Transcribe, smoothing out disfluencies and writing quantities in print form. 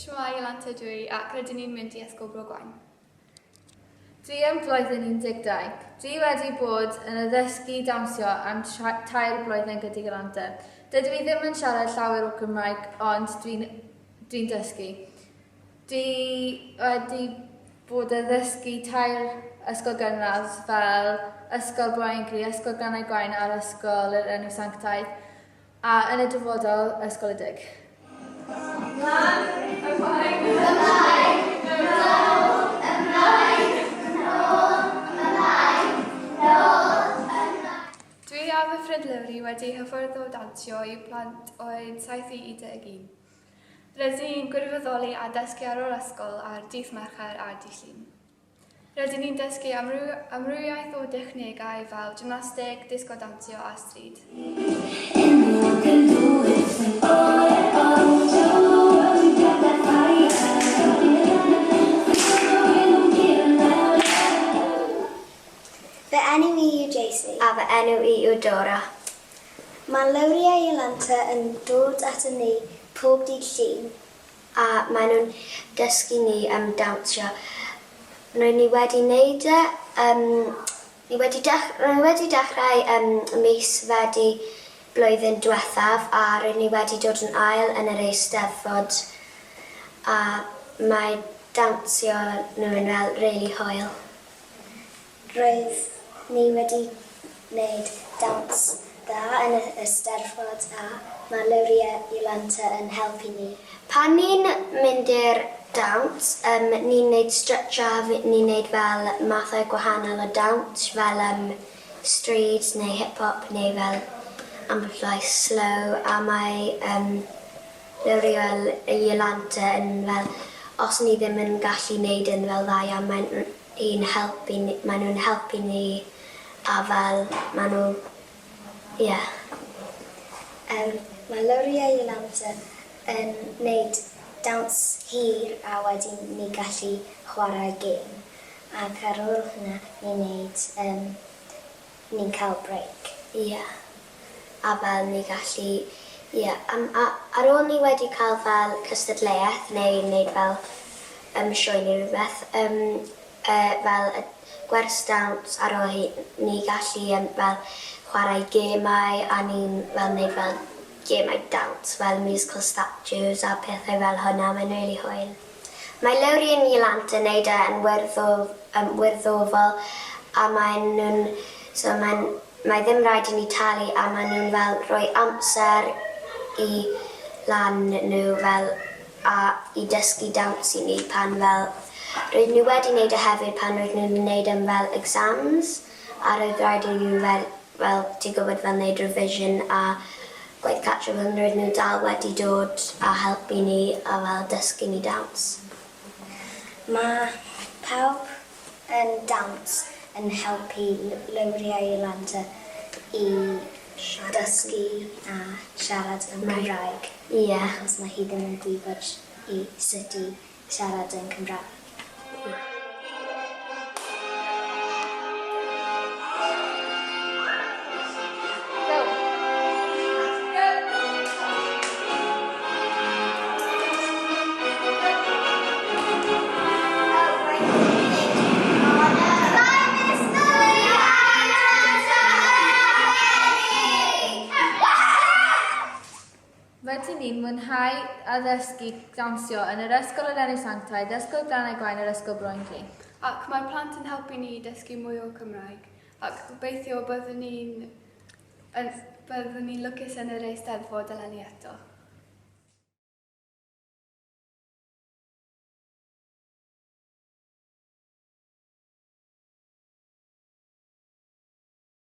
Shwmae Yolanta dwi ac rydyn ni'n mynd i ysgol Bro Gwaun. Dwi yn blwyddyn 12. Dwi wedi bod yn addysgu dawnsio am 3 blwyddyn gyda Yolanta. Dydw i ddim yn siarad llawer o Gymraeg, ond dwi'n dysgu. Dwi wedi bod yn addysgu 3 ysgol gynradd fel Ysgol Bro Gwaun a'r Ysgol yr Enw Sanctaidd, a yn y dyfodol Ysgol y Dig. Dwi a fy ffrind Lowri wedi hyfforddi o dawnsio i plant oed 7 i 11. Rydyn ni'n gwirfoddoli a dysgu ar ôl ysgol ar dydd Mercher a dydd Llun. Rydyn ni'n dysgu amrywiaeth o dechnegau fel gymnastig, disgo dawnsio a stryd. Fy enw i yw JC. A fy enw i yw Dora. Mae Lowri a Yolanta yn dod ato ni pob dydd Llun. A maen nhw'n dysgu ni am dawnsio. Ni wedi wneud ni wedi dechrau mis Fedi blwyddyn diwethaf a rydyn ni wedi dod yn ail yn yr Eisteddfod a mae dawnsio nhw yn fel rili hwyl. Roedd ni wedi gwneud dawns dda yn y Eisteddfod a mae Lowri a Yolanta yn helpu ni. Pan ni'n mynd i'r dawns, ni'n gwneud stretcho a ni'n gwneud fel mathau gwahanol o dawns fel stryd neu hip-hop neu fel ambell waith slow a mae Lowri a Yolanta yn fel os ni ddim yn gallu gwneud yn fel dda a maen nhw'n helpu ni a fel maen nhw, ie. Mae Lowri a Yolanta yn gwneud dawns hir a wedyn ni gallu chwarae gêm. Ac ar ôl hynna ni'n cael break. Ie. A fel ni gallu, ie. Ar ôl ni wedi cael fel cystadleuaeth neu wneud fel sioe neu rhywbeth, fel y gwers dawns ar ôl ni gallu fel chwarae gemau a ni'n fel wneud fel gemau dawns fel musical statues a pethau fel hwnna, mae'n rili hwyl. Mae Lowri a Yolanta yn wneud yn wirddofol a mae ddim rhaid i ni talu a mae nhw'n fel rhoi amser i lan nhw fel a i dysgu dawns i ni pan fel roedd nhw wedi wneud y hefyd pan roedd nhw'n wneud am fel exams a roedd rhaid i nhw fel ti'n gwybod fel wneud revision a gwaith catch-up yn roedd nhw dal wedi dod a helpu ni a fel dysgu ni dawns. Mae pawb yn dawns yn helpu Lowri a Yolanta i dysgu a siarad yn Gymraeg. Ie. Achos mae hi ddim yn gwybod i sut i siarad yn Cymraeg. Rydyn ni'n mwynhau addysgu dawnsio yn yr Ysgol yr Enw Sanctaidd, Ysgol Gwaun a'r Ysgol Bro Gwaun. Ac mae'r plant yn helpu ni dysgu mwy o Cymraeg. Ac gobeithio byddwn ni'n lwcus yn yr Eisteddfod eleni eto.